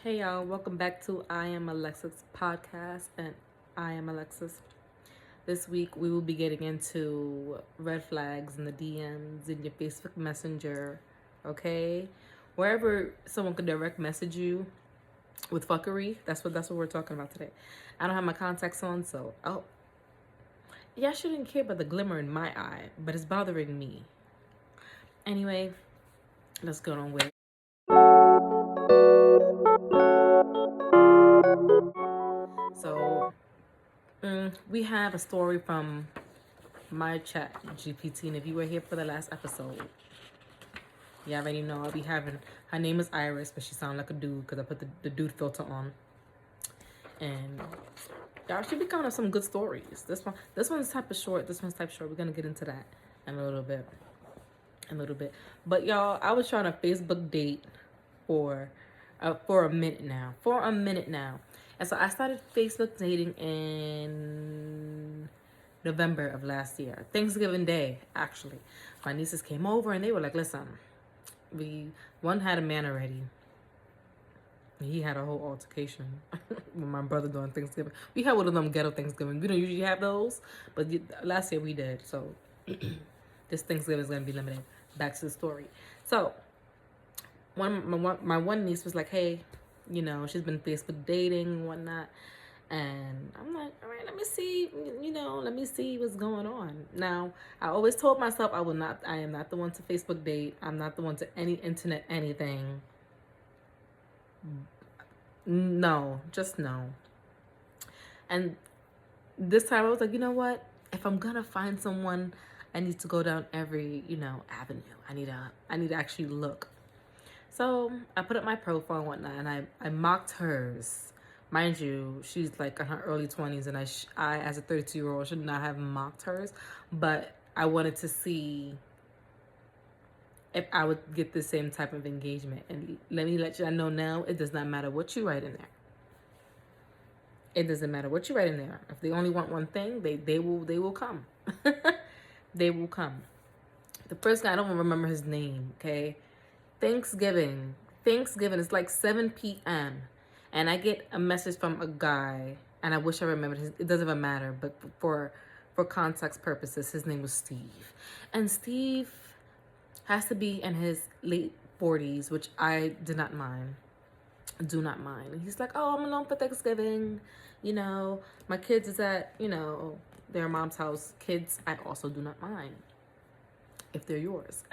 Hey y'all, welcome back to I Am Alexis Podcast and I Am Alexis. This week we will be getting into red flags in the DMs, in your Facebook Messenger, okay? Wherever someone could direct message you with fuckery, that's what we're talking about today. I don't have my contacts on, so yeah, I shouldn't care about the glimmer in my eye, but it's bothering me. Anyway, let's go on with it. So we have a story from my chat GPT, and if you were here for the last episode, you already know I'll be having, her name is Iris, but she sounds like a dude because I put the dude filter on. And y'all should be coming up some good stories. This one's type of short. This one's type short. We're gonna get into that in a little bit. But y'all, I was trying to Facebook date for a minute now. And so I started Facebook dating in November of last year, Thanksgiving Day, actually. My nieces came over and they were like, listen, one had a man already. He had a whole altercation with my brother during Thanksgiving. We had one of them ghetto Thanksgiving. We don't usually have those, but last year we did. So this Thanksgiving is going to be limited. Back to the story. So my one niece was like, hey, she's been Facebook dating and whatnot. And I'm like, all right, let me see what's going on. Now, I always told myself I am not the one to Facebook date. I'm not the one to any internet anything. No, just no. And this time I was like, you know what? If I'm gonna find someone, I need to go down every, avenue. I need to actually look. So I put up my profile and whatnot, and I mocked hers. Mind you, she's like in her early 20s, and I as a 32-year-old, should not have mocked hers. But I wanted to see if I would get the same type of engagement. And let me let you know now, it does not matter what you write in there. It doesn't matter what you write in there. If they only want one thing, they will come. They will come. The first guy, I don't remember his name, okay? Thanksgiving. It's like 7 p.m. And I get a message from a guy, and I wish I remembered his, it doesn't even matter, but for context purposes, his name was Steve. And Steve has to be in his late 40s, which I do not mind. And he's like, oh, I'm alone for Thanksgiving. My kids is at, their mom's house. Kids, I also do not mind if they're yours.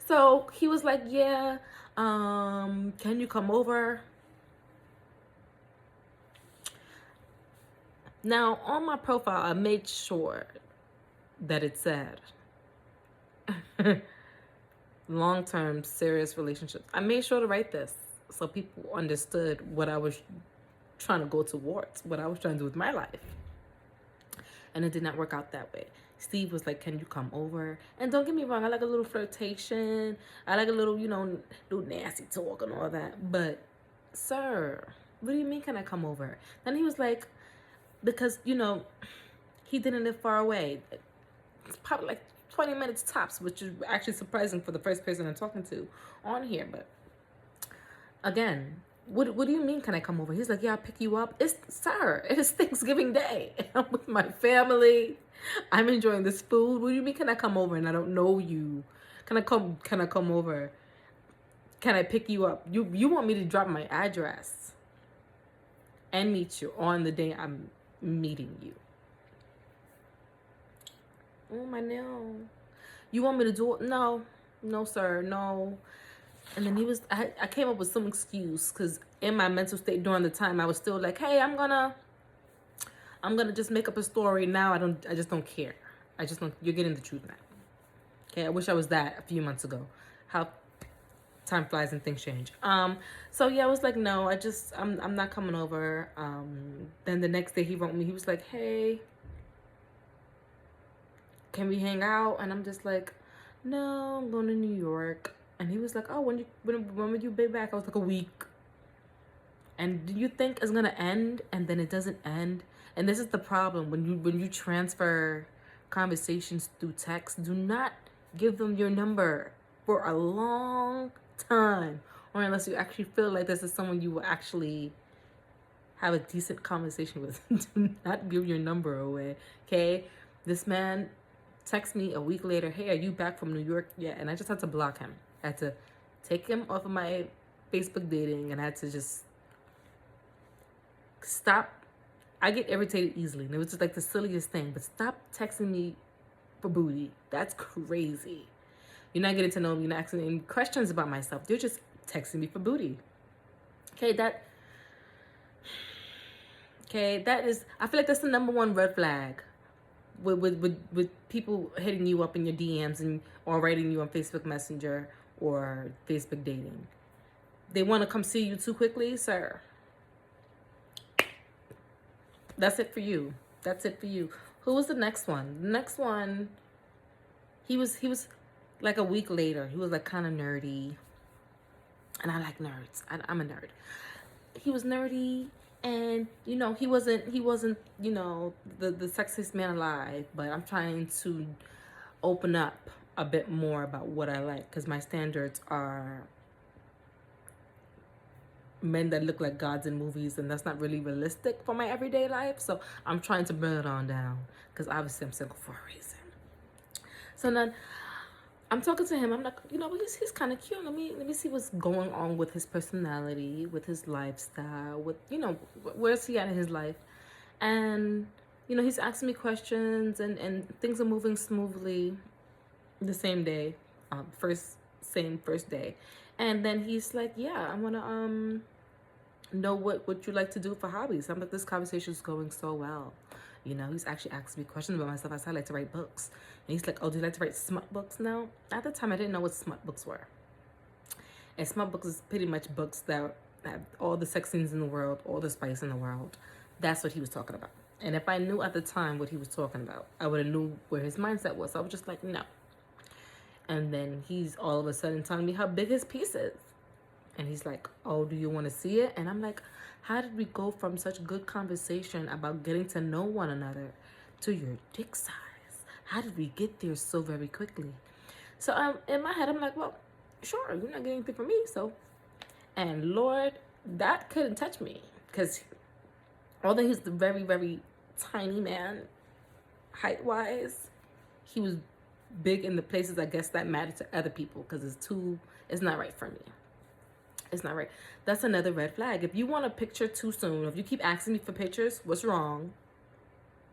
So he was like, yeah, can you come over? Now, on my profile, I made sure that it said long-term serious relationships. I made sure to write this so people understood what I was trying to go towards, what I was trying to do with my life. And it did not work out that way. Steve was like, can you come over? And don't get me wrong, I like a little flirtation. I like a little, little nasty talk and all that. But, sir, what do you mean can I come over? Then he was like, because, he didn't live far away. It's probably like 20 minutes tops, which is actually surprising for the first person I'm talking to on here. But again, what do you mean can I come over? He's like, yeah, I'll pick you up. It's Thanksgiving Day. I'm with my family. I'm enjoying this food. What do you mean can I come over and I don't know you? Can I come over? Can I pick you up? You want me to drop my address and meet you on the day I'm meeting you? Oh, my nail. You want me to do it? No, sir, no. And then I came up with some excuse because in my mental state during the time, I was still like, hey, I'm gonna just make up a story now. I just don't care. You're getting the truth now. Okay, I wish I was that a few months ago. How time flies and things change. So yeah, I was like, no, I'm not coming over. Then the next day he wrote me, he was like, hey, can we hang out? And I'm just like, no, I'm going to New York. And he was like, oh, when would you be back? I was like, a week. And do you think it's gonna end? And then it doesn't end. And this is the problem when you transfer conversations through text. Do not give them your number for a long time. or unless you actually feel like this is someone you will actually have a decent conversation with. Do not give your number away, okay? This man texted me a week later, hey, are you back from New York yet? And I just had to block him. I had to take him off of my Facebook dating, and I had to just stop. I get irritated easily, and it was just like the silliest thing, but stop texting me for booty. That's crazy. You're not getting to know me, you're not asking any questions about myself. You're just texting me for booty. Okay, that is, I feel like that's the number one red flag with people hitting you up in your DMs and or writing you on Facebook Messenger or Facebook dating. They want to come see you too quickly, sir. That's it for you. That's it for you. Who was the next one? The next one, he was like a week later. He was like kind of nerdy. And I like nerds. I'm a nerd. He was nerdy, and you know, he wasn't, you know, the sexiest man alive, but I'm trying to open up a bit more about what I like, because my standards are men that look like gods in movies, and that's not really realistic for my everyday life. So I'm trying to bring it on down, because obviously I'm single for a reason. So then I'm talking to him. I'm like, you know, he's kind of cute. Let me see what's going on with his personality, with his lifestyle, with, you know, where's he at in his life. And, you know, he's asking me questions, and things are moving smoothly the same day, first day. And then he's like, yeah, I want to know what you like to do for hobbies. I'm like, this conversation's going so well. You know, he's actually asking me questions about myself. I said I like to write books. And he's like, oh, do you like to write smut books now? At the time, I didn't know what smut books were. And smut books is pretty much books that have all the sex scenes in the world, all the spice in the world. That's what he was talking about. And if I knew at the time what he was talking about, I would have knew where his mindset was. So I was just like, no. And then he's all of a sudden telling me how big his piece is. And he's like, oh, do you want to see it? And I'm like, how did we go from such good conversation about getting to know one another to your dick size? How did we get there so very quickly? So in my head, I'm like, well, sure, you're not getting anything from me. So, and Lord, that couldn't touch me, because although he's the very, very tiny man, height-wise, he was big in the places, I guess, that matter to other people, because it's not right for me. It's not right. That's another red flag. If you want a picture too soon, if you keep asking me for pictures, what's wrong?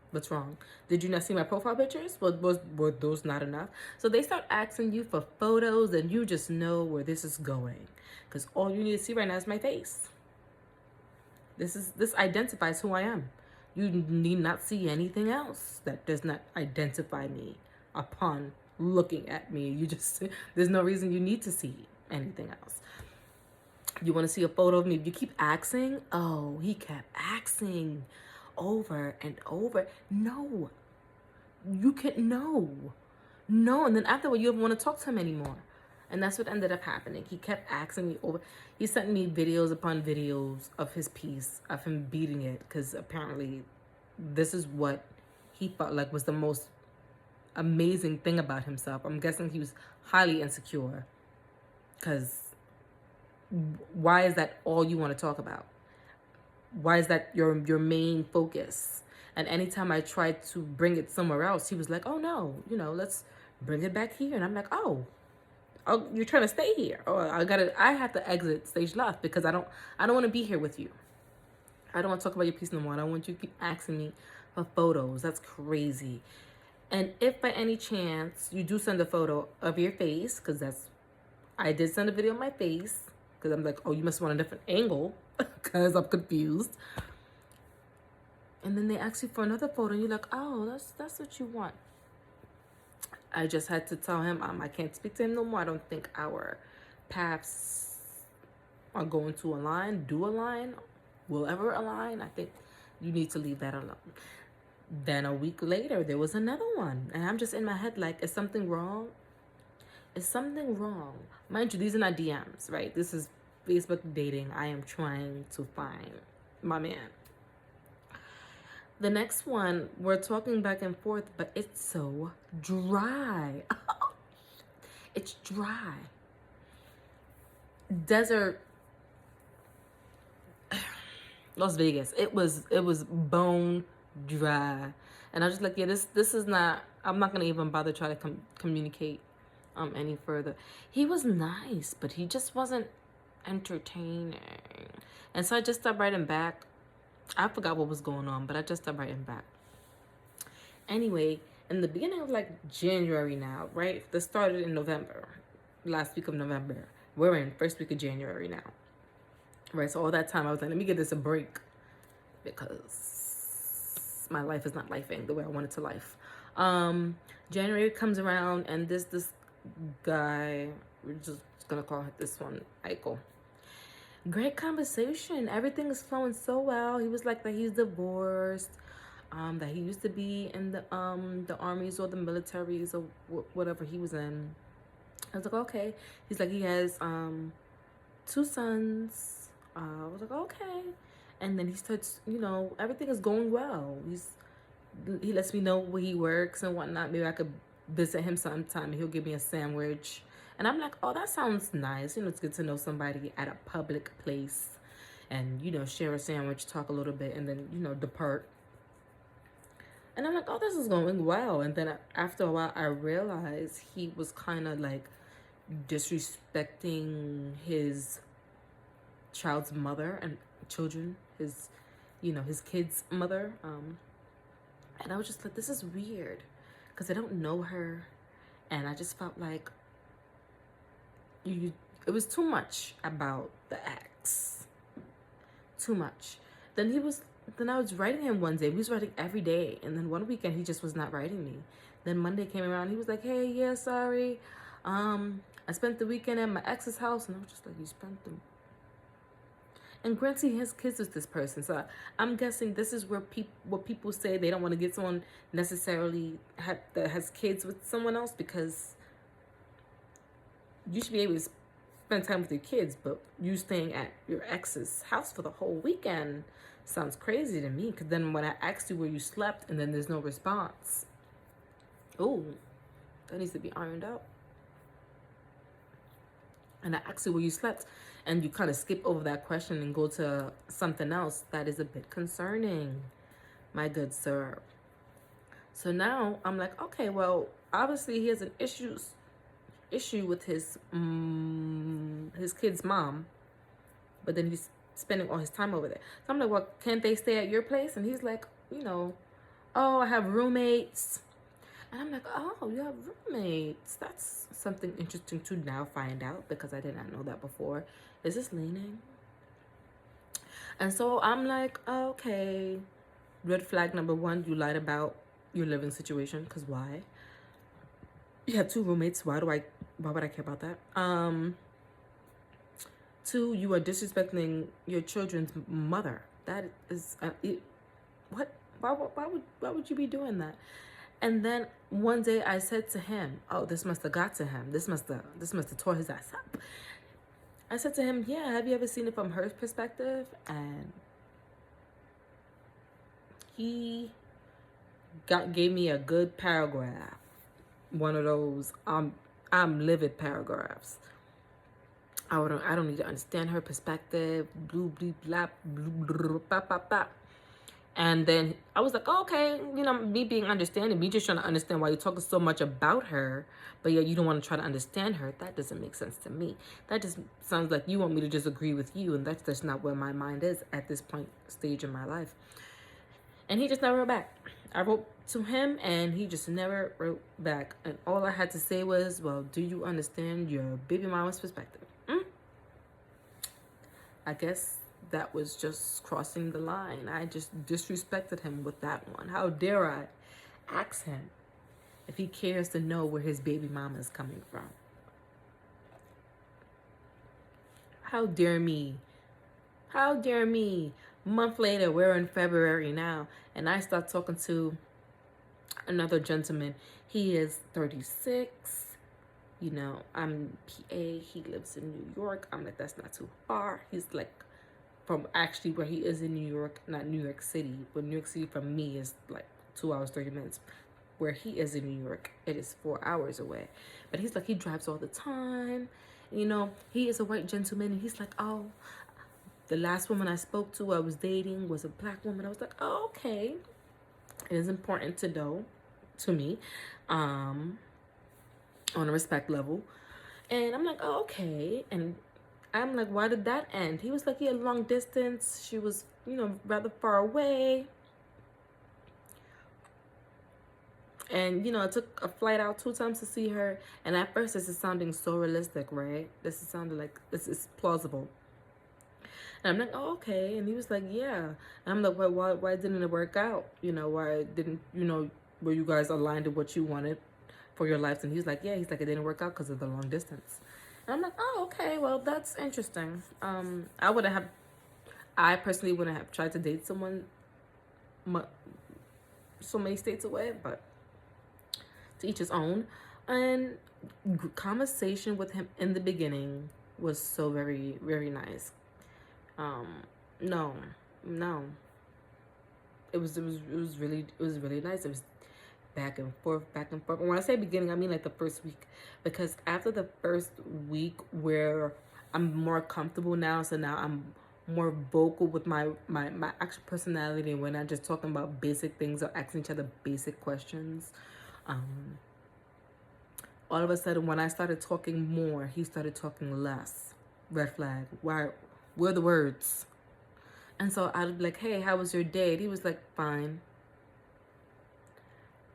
What's wrong? Did you not see my profile pictures? Were those not enough? So they start asking you for photos, and you just know where this is going, because all you need to see right now is my face. This identifies who I am. You need not see anything else that does not identify me upon looking at me. There's no reason you need to see anything else. You want to see a photo of me? If you keep asking, oh, he kept asking over and over. No, you can't, no. And then afterward, you don't want to talk to him anymore. And that's what ended up happening. He kept asking me over. He sent me videos upon videos of his piece, of him beating it, because apparently this is what he felt like was the most amazing thing about himself. I'm guessing he was highly insecure, because why is that all you want to talk about? Why is that your main focus? And anytime I tried to bring it somewhere else, he was like, oh no, you know, let's bring it back here. And I'm like, oh, you're trying to stay here. Oh, I have to exit stage left, because I don't want to be here with you. I don't want to talk about your piece no more. I don't want you to keep asking me for photos. That's crazy. And if by any chance you do send a photo of your face, because I did send a video of my face, because I'm like, oh, you must want a different angle, because I'm confused. And then they ask you for another photo, and you're like, oh, that's what you want. I just had to tell him I can't speak to him no more. I don't think our paths are going to align, will ever align. I think you need to leave that alone. Then a week later, there was another one. And I'm just in my head like, is something wrong? Is something wrong? Mind you, these are not DMs, right? This is Facebook dating. I am trying to find my man. The next one, we're talking back and forth, but it's so dry. It's dry. desert Las Vegas. It was bone dry, and I was just like, yeah, this is not. I'm not gonna even bother try to communicate any further. He was nice, but he just wasn't entertaining, and so I just stopped writing back. I forgot what was going on, but I just stopped writing back. Anyway, in the beginning of like January now, right? This started in November, last week of November. We're in first week of January now. Right, so all that time I was like, let me give this a break because my life is not lifing the way I want it to life. January comes around and this guy, we're just gonna call this one Eichel. Great conversation. Everything is flowing so well. He was like that he's divorced, that he used to be in the armies or the militaries or whatever he was in. I was like, okay. He's like, he has 2 sons. I was like, okay. And then he starts, everything is going well. He lets me know where he works and whatnot. Maybe I could visit him sometime. He'll give me a sandwich. And I'm like, oh, that sounds nice. It's good to know somebody at a public place and, share a sandwich, talk a little bit, and then, depart. And I'm like, oh, this is going well. And then after a while, I realized he was kind of like disrespecting his child's mother and children, his kids' mother. And I was just like, this is weird because I don't know her. And I just felt like it was too much about the ex. Too much. Then I was writing him one day. We was writing every day. And then one weekend he just was not writing me. Then Monday came around. He was like, hey, yeah, sorry. I spent the weekend at my ex's house. And I was just like, you spent them. And granted, he has kids with this person. So I'm guessing this is where what people say they don't want to get someone necessarily that has kids with someone else, because you should be able to spend time with your kids, but you staying at your ex's house for the whole weekend sounds crazy to me. Because then when I asked you where you slept and then there's no response, oh, that needs to be ironed out. And I asked you where you slept and you kind of skip over that question and go to something else, that is a bit concerning, my good sir. So now I'm like, okay, well, obviously he has an issue with his kid's mom, but then he's spending all his time over there. So I'm like, well, can't they stay at your place? And he's like, oh, I have roommates. And I'm like, oh, you have roommates. That's something interesting to now find out, because I did not know that before. Is this leaning? And so I'm like, okay, red flag number 1, you lied about your living situation, because why? You have 2 roommates. Why would I care about that? 2, you are disrespecting your children's mother. That is, what? Why would you be doing that? And then one day I said to him, oh, this must have got to him. This must have tore his ass up. I said to him, yeah, have you ever seen it from her perspective? And he gave me a good paragraph. One of those I'm livid paragraphs. I don't need to understand her perspective. Blue, blue, blah, blue, blue, blah, blah, blah. And then I was like, oh, okay, me being understanding, me just trying to understand why you're talking so much about her, but yet you don't want to try to understand her. That doesn't make sense to me. That just sounds like you want me to just agree with you, and that's just not where my mind is at this stage in my life. And he just never wrote back. I wrote to him, and he just never wrote back. And all I had to say was, well, do you understand your baby mama's perspective? I guess that was just crossing the line. I just disrespected him with that one. How dare I ask him if he cares to know where his baby mama is coming from? How dare me? How dare me? A month later, we're in February now, and I start talking to another gentleman. He is 36. I'm PA. He lives in New York. I'm like, that's not too far. He's like, from actually where he is in New York, not New York City, but New York City from me is like 2 hours, 30 minutes. Where he is in New York, it is 4 hours away. But he's like, he drives all the time, You know, he is a white gentleman. And he's like, oh, the last woman I spoke to, I was dating, was a black woman. I was like, oh, okay. It is important to know, to me, on a respect level. And I'm like, oh, okay. And I'm like, why did that end? He was like, yeah, long distance. She was, rather far away. And, I took a flight out 2 times to see her. And at first, this is sounding so realistic, right? This is sounding like this is plausible. And I'm like, oh, okay. And he was like, yeah. And I'm like, well, why didn't it work out? Why didn't, were you guys aligned to what you wanted for your lives? And he's like, yeah. He's like, it didn't work out because of the long distance. And I'm like, oh, okay. Well, that's interesting. I personally wouldn't have tried to date someone so many states away, but to each his own. And conversation with him in the beginning was so very, very nice. No. It was really nice. It was back and forth. And when I say beginning, I mean like the first week, because after the first week where I'm more comfortable now, so now I'm more vocal with my actual personality, and we're not just talking about basic things or asking each other basic questions. All of a sudden, when I started talking more, he started talking less. Red flag. Where are the words? And so I'd be like, hey, how was your day? And he was like, fine.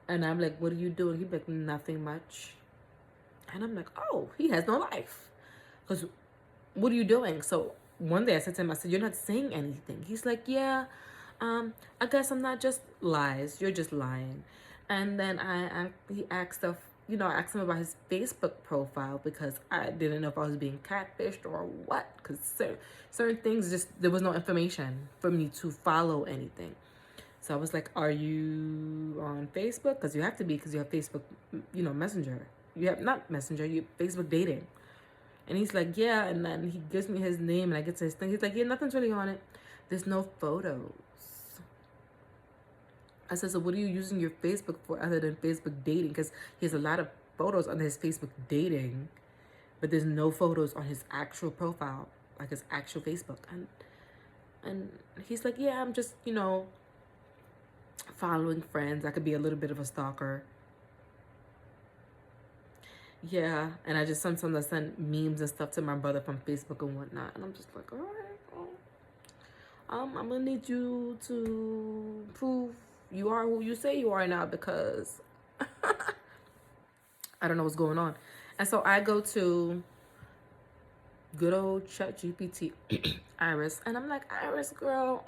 And I'm like, what are you doing? He'd be like, nothing much. And I'm like, oh, he has no life. Because what are you doing? So one day I said to him, I said, you're not saying anything. He's like, yeah, I guess I'm not just lies. You're just lying. And then he asked I asked him about his Facebook profile because I didn't know if I was being catfished or what. Because certain things, there was no information for me to follow anything. So I was like, are you on Facebook? Because you have to be, because you have Facebook, Messenger. You have, not Messenger, you have Facebook dating. And he's like, yeah. And then he gives me his name and I get to his thing. He's like, yeah, nothing's really on it. There's no photos. I said, so what are you using your Facebook for other than Facebook dating? Because he has a lot of photos on his Facebook dating, but there's no photos on his actual profile, like his actual Facebook. And he's like, yeah, I'm just, following friends. I could be a little bit of a stalker. Yeah, and I just sometimes send memes and stuff to my brother from Facebook and whatnot. And I'm just like, all right, well, I'm gonna need you to prove you are who you say you are now, because I don't know what's going on. And so I go to good old ChatGPT, Iris, and I'm like, Iris, girl,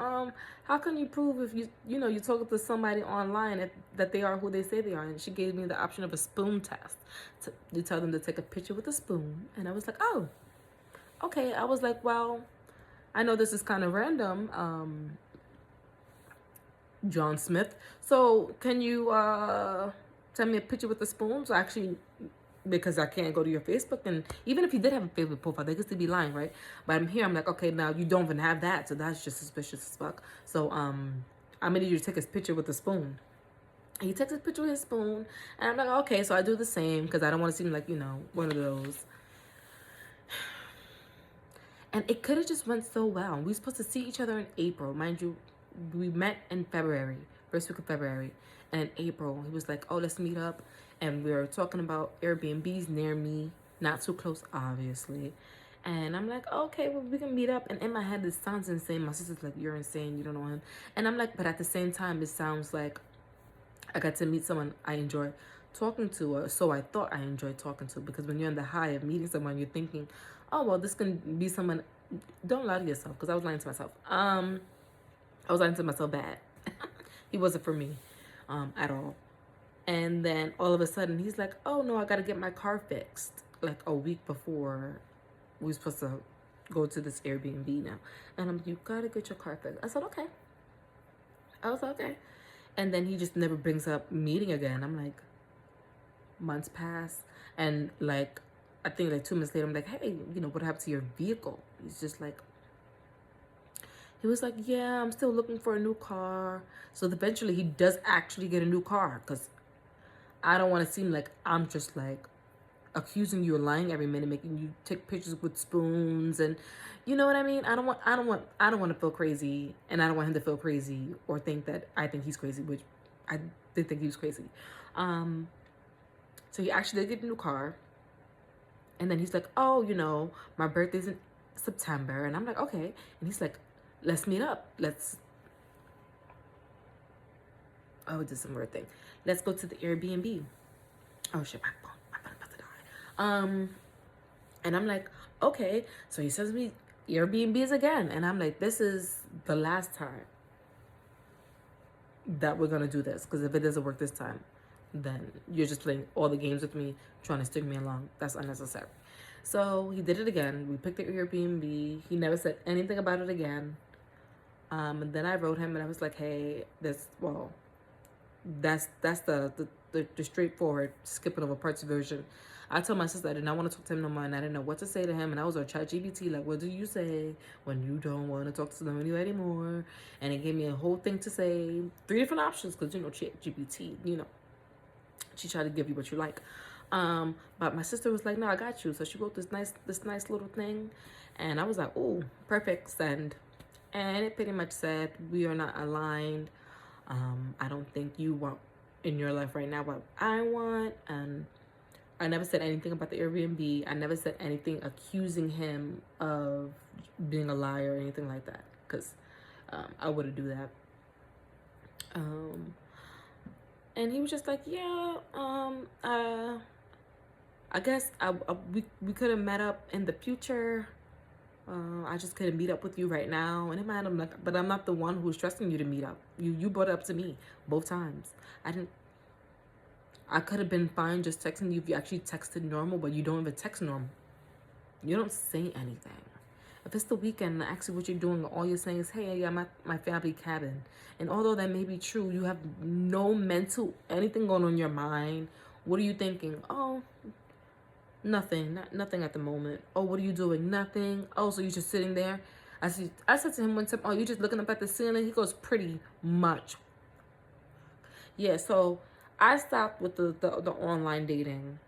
how can you prove if you talk to somebody online that they are who they say they are? And she gave me the option of a spoon test. You tell them to take a picture with a spoon, and I was like, oh, okay. I was like, well, I know this is kind of random, John Smith. So can you send me a picture with the spoon? So actually, because I can't go to your Facebook, and even if you did have a Facebook profile, they could still be lying, right? But I'm here. I'm like, okay, now you don't even have that, so that's just suspicious as fuck. So I'm gonna need you to take his picture with the spoon. And he takes his picture with his spoon, and I'm like, okay. So I do the same because I don't want to seem like one of those. And it could have just went so well. We were supposed to see each other in April, mind you. We met in February, first week of February. And in April, he was like, oh, let's meet up. And we were talking about Airbnbs near me. Not too close, obviously. And I'm like, okay, well, we can meet up. And in my head, this sounds insane. My sister's like, you're insane. You don't know him. And I'm like, but at the same time, it sounds like I got to meet someone I enjoy talking to. Or so I thought I enjoyed talking to. Because when you're in the high of meeting someone, you're thinking, oh, well, this can be someone. Don't lie to yourself, because I was lying to myself. I was lying to myself bad. He wasn't for me at all. And then all of a sudden, he's like, oh, no, I got to get my car fixed. Like a week before we were supposed to go to this Airbnb now. And I'm like, you got to get your car fixed. I said, okay. I was like, okay. And then he just never brings up meeting again. I'm like, months pass. And like, I think like 2 minutes later, I'm like, hey, what happened to your vehicle? He's just like, he was like, yeah, I'm still looking for a new car. So eventually he does actually get a new car, because I don't want to seem like I'm just like accusing you of lying every minute, making you take pictures with spoons, and you know what I mean. I don't want to feel crazy, and I don't want him to feel crazy or think that I think he's crazy, which I did think he was crazy. So he actually did get a new car, and then he's like, oh, my birthday's in September, and I'm like, okay, and he's like, let's meet up. Oh, this is some weird thing. Let's go to the Airbnb. Oh shit, my phone. My phone's about to die. And I'm like, okay. So he sends me Airbnbs again. And I'm like, this is the last time that we're gonna do this. Because if it doesn't work this time, then you're just playing all the games with me, trying to string me along. That's unnecessary. So he did it again. We picked the Airbnb. He never said anything about it again. And then I wrote him and I was like, hey, that's the straightforward skipping over parts version. I told my sister I did not want to talk to him no more, and I didn't know what to say to him. And I was on ChatGPT, like, what do you say when you don't want to talk to them anymore? And it gave me a whole thing to say, 3 different options, because ChatGPT, she tried to give you what you like. But my sister was like, no, I got you. So she wrote this nice little thing, and I was like, oh, perfect, send. And it pretty much said, we are not aligned. I don't think you want in your life right now what I want. And I never said anything about the Airbnb. I never said anything accusing him of being a liar or anything like that, because I wouldn't do that. And he was just like, yeah, I guess we could have met up in the future. I just couldn't meet up with you right now. And in my head, I'm like, but I'm not the one who's stressing you to meet up. You brought it up to me both times. I could have been fine just texting you if you actually texted normal, but you don't even text normal. You don't say anything. If it's the weekend and I ask you what you're doing, all you're saying is, hey, I got my family cabin. And although that may be true, you have no mental anything going on in your mind. What are you thinking? Oh, nothing. Nothing at the moment. Oh, what are you doing? Nothing. Oh, so you're just sitting there? I said to him one time, oh, you just looking up at the ceiling? He goes, pretty much. Yeah, so I stopped with the online dating.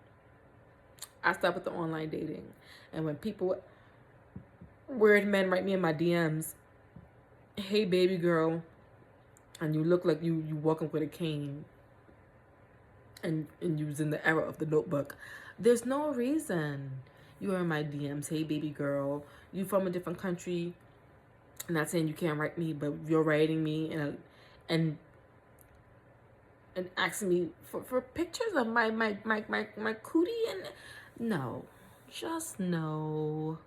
And when people, weird men write me in my DMs, hey, baby girl, and you look like you walking with a cane, and you was in the era of the Notebook, there's no reason you are in my DMs. Hey, baby girl, you from a different country. I'm not saying you can't write me, but you're writing me and asking me for pictures of my cootie, and no, just no.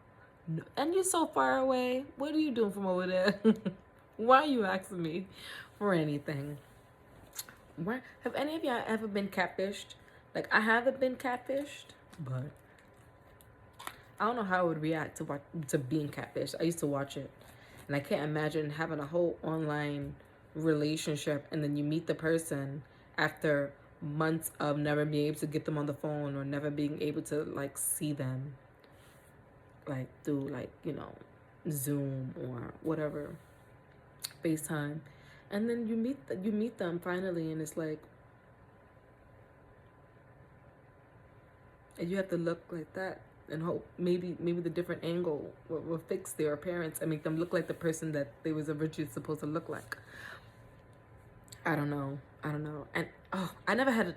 And you're so far away. What are you doing from over there? Why are you asking me for anything? Why have any of y'all ever been catfished? Like, I haven't been catfished, but I don't know how I would react to being catfished. I used to watch it, and I can't imagine having a whole online relationship and then you meet the person after months of never being able to get them on the phone or never being able to like see them, like through like Zoom or whatever, FaceTime, and then you meet them finally, and it's like, and you have to look like that and hope maybe the different angle will fix their appearance and make them look like the person that they was originally supposed to look like. I don't know. And I never had,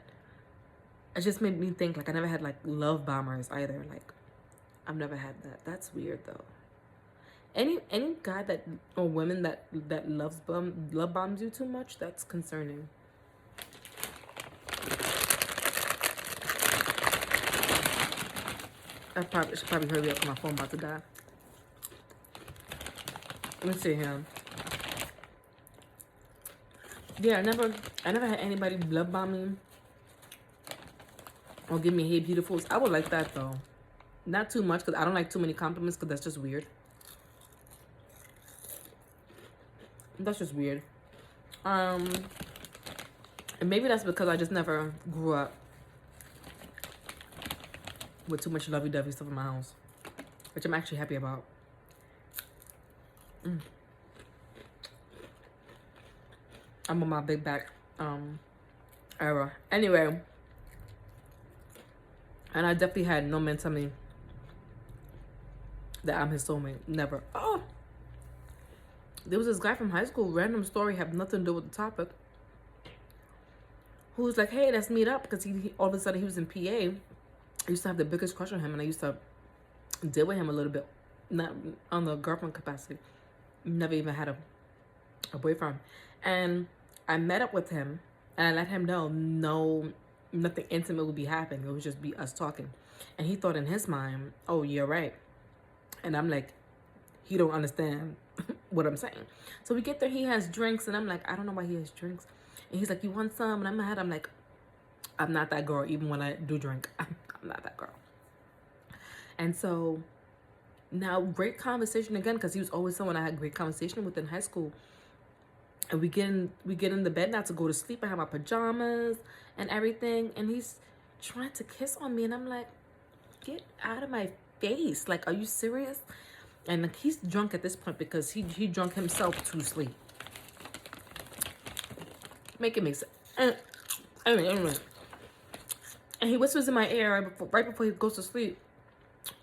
it just made me think, like, I never had like love bombers either. Like, I've never had that. That's weird though. Any guy that or women that love bombs you too much, that's concerning. I should probably hurry up. My phone about to die. Let me see here. Yeah, I never had anybody love bomb me or give me hey beautifuls. I would like that though. Not too much, because I don't like too many compliments, because that's just weird. That's just weird. And maybe that's because I just never grew up with too much lovey-dovey stuff in my house, which I'm actually happy about. I'm on my big back era. Anyway, And I definitely had no man tell me that I'm his soulmate. Never. Oh, there was this guy from high school, random story, have nothing to do with the topic, who was like, hey, let's meet up, because he all of a sudden he was in PA. I used to have the biggest crush on him, and I used to deal with him a little bit, not on the girlfriend capacity. Never even had a boyfriend. And I met up with him, and I let him know nothing intimate would be happening. It would just be us talking. And he thought in his mind, oh, you're right. And I'm like, he don't understand what I'm saying. So we get there, he has drinks, and I'm like, I don't know why he has drinks. And he's like, you want some? And I'm like, I'm not that girl, even when I do drink. I'm not that girl. And so now, great conversation again, because he was always someone I had great conversation with in high school. And we get in the bed now to go to sleep. I have my pajamas and everything, and he's trying to kiss on me, and I'm like, get out of my face. Like, are you serious? And like, he's drunk at this point because he drunk himself to sleep. Make it make sense. Anyway. And he whispers in my ear right before he goes to sleep.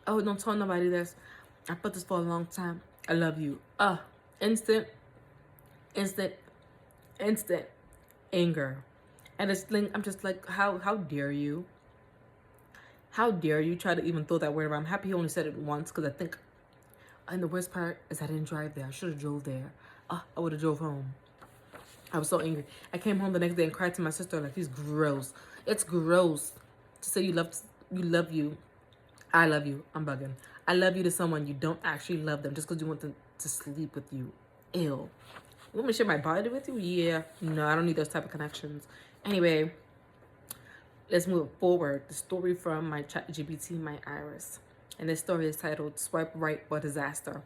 Oh, don't tell nobody this. I felt this for a long time. I love you. Instant anger. And it's like, I'm just like, how dare you? How dare you try to even throw that word around? I'm happy he only said it once, because I think, and the worst part is I didn't drive there. I should have drove there. I would have drove home. I was so angry. I came home the next day and cried to my sister, like, he's gross. It's gross to say you love you. I love you. I'm bugging. I love you to someone you don't actually love them just because you want them to sleep with you. Ew. You want me to share my body with you? Yeah. No, I don't need those type of connections. Anyway, let's move forward. The story from my ChatGPT, my Iris. And this story is titled Swipe Right or Disaster.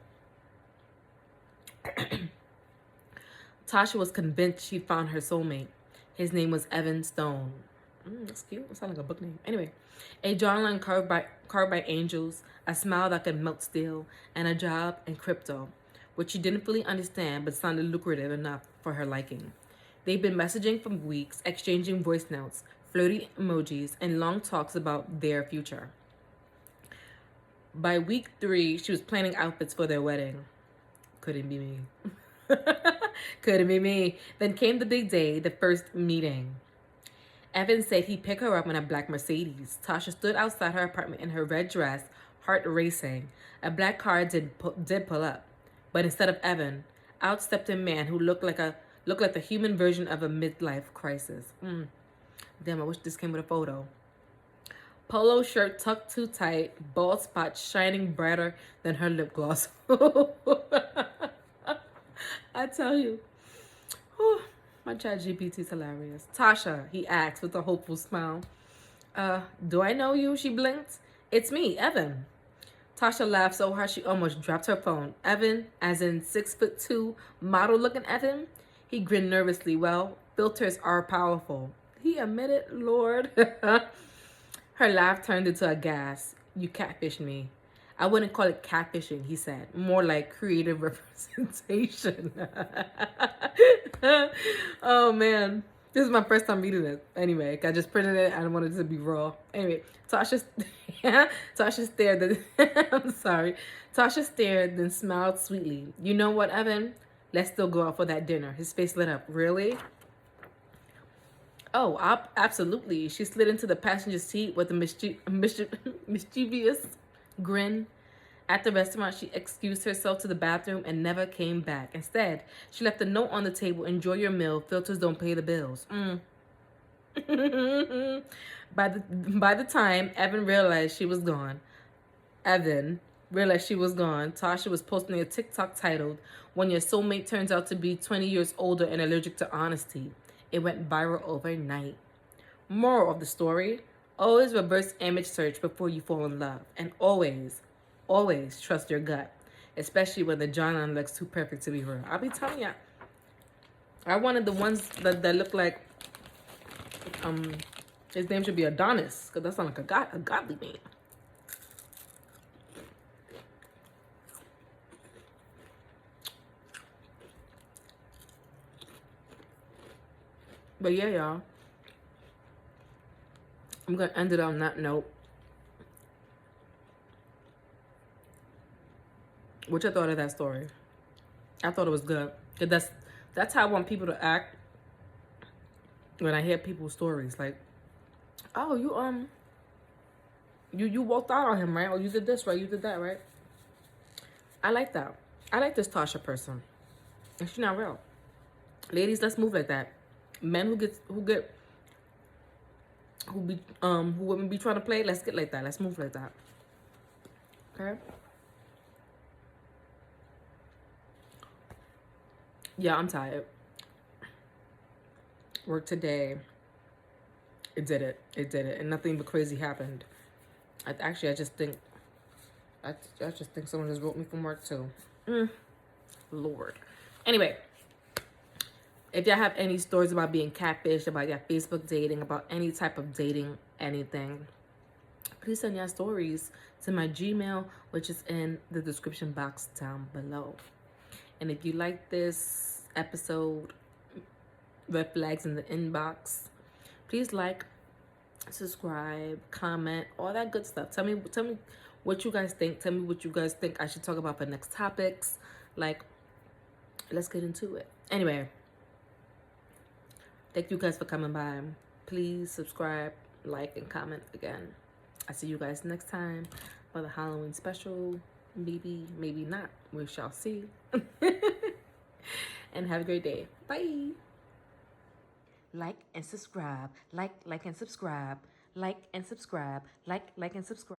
Tasha was convinced she'd found her soulmate. His name was Evan Stone. That's cute. It sounds like a book name. Anyway, a jawline carved by angels, a smile that could melt steel, and a job in crypto, which she didn't fully understand but sounded lucrative enough for her liking. They'd been messaging for weeks, exchanging voice notes, flirty emojis, and long talks about their future. By week 3, she was planning outfits for their wedding. Couldn't be me. Couldn't be me. Then came the big day, the first meeting. Evan said he'd pick her up in a black Mercedes. Tasha stood outside her apartment in her red dress, heart racing. A black car did pull up. But instead of Evan, out stepped a man who looked like the human version of a midlife crisis. Damn, I wish this came with a photo. Polo shirt tucked too tight, bald spot shining brighter than her lip gloss. I tell you. Whew, my ChatGPT is hilarious. Tasha, he asked with a hopeful smile. Do I know you? She blinked. It's me, Evan. Tasha laughed so hard she almost dropped her phone. Evan, as in 6'2", model-looking Evan? He grinned nervously. Well, filters are powerful. He admitted, Lord. Her laugh turned into a gasp. You catfished me. I wouldn't call it catfishing, he said. More like creative representation. Oh, man. This is my first time reading it. Anyway, I just printed it. I wanted it to be raw. Anyway, Tasha stared. I'm sorry. Tasha stared, then smiled sweetly. You know what, Evan? Let's still go out for that dinner. His face lit up. Really? Oh, absolutely. She slid into the passenger seat with a mischievous grin. At the restaurant, she excused herself to the bathroom and never came back. Instead, she left a note on the table. Enjoy your meal. Filters don't pay the bills. By the time Evan realized she was gone, Tasha was posting a TikTok titled, When Your Soulmate Turns Out to Be 20 Years Older and Allergic to Honesty. It went viral overnight. Moral of the story, always reverse image search before you fall in love. And always trust your gut, especially when the jawline looks too perfect to be real. I'll be telling you, I wanted the ones that look like, his name should be Adonis, because that sounds like a godly name. But yeah, y'all, I'm going to end it on that note. What you thought of that story? I thought it was good. 'Cause that's how I want people to act when I hear people's stories. Like, oh, you walked out on him, right? Or you did this, right? You did that, right? I like that. I like this Tasha person. And she's not real. Ladies, let's move like that. Men who women be trying to play, let's get like that. Let's move like that. Okay? Yeah, I'm tired. Work today. It did it. It did it. And nothing but crazy happened. I just think someone just wrote me from work too. Lord. Anyway, if y'all have any stories about being catfished, about your Facebook dating, about any type of dating, anything, please send your stories to my Gmail, which is in the description box down below. And if you like this episode, red flags in the inbox, please like, subscribe, comment, all that good stuff. Tell me what you guys think. Tell me what you guys think I should talk about for next topics. Like, let's get into it. Anyway, thank you guys for coming by. Please subscribe, like, and comment again. I see you guys next time for the Halloween special. Maybe, maybe not. We shall see. And have a great day. Bye. Like and subscribe. Like and subscribe. Like and subscribe. Like and subscribe.